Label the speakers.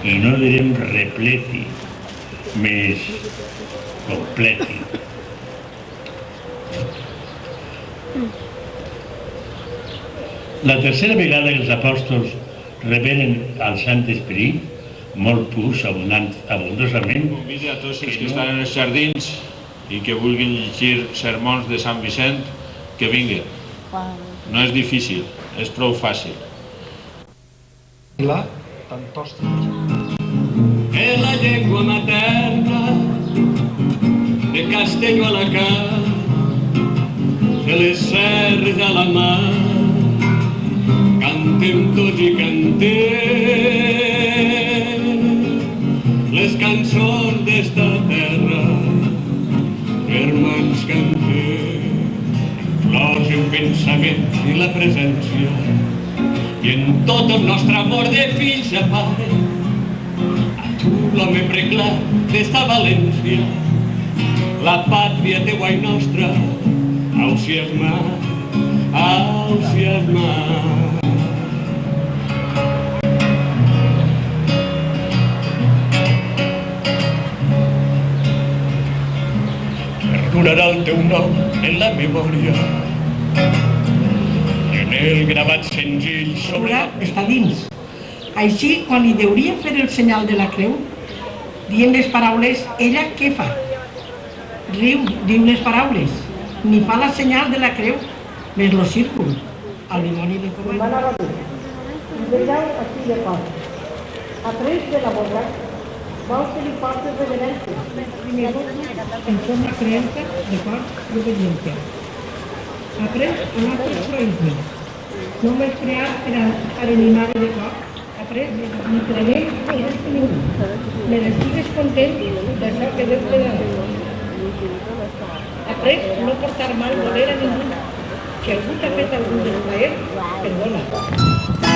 Speaker 1: i no direm repleti, més completi. La tercera vegada que els apòstols revelen al Sant Esperit, molt purs, abundosament.
Speaker 2: Convida a tots els que estan en els jardins i que vulguin llegir sermons de Sant Vicent, que vinguin. No és difícil, és prou fàcil.
Speaker 3: La Tantosta.
Speaker 4: Es la llengua materna de Castelló a la Car, de les serres a la mar, cantem tots i cantem les cançons d'esta terra, germans cantem, flors i un pensament i la presència, i en tot el nostre amor de fills a pare, a tu l'home preclat d'esta València, la pàtria teua i nostra, ausiasma, ausiasma. Perdurarà el teu nom en la memòria i en el gravat senzill sobre...
Speaker 5: Està dins. Així, quan li deuria fer el senyal de la creu, dient les paraules, ella què fa? Riu, diu les paraules, ni fa la senyal de la creu, més lo círcul, al dimoni de comanda.
Speaker 6: Hermana Rabí, veieu aquí de cor. Après de la boda, vols que li portes reverència.
Speaker 5: Primer, en forma creença, de cor i obediència. Après, un altre proïsme. No m'he creat per animar de cor. Après, ni cregué ni res que ningú. Me n'estigues content d'això que Déu te dona. Après, no portar mal voler a ningú. Si algú t'ha fet algun desplaer, perdona.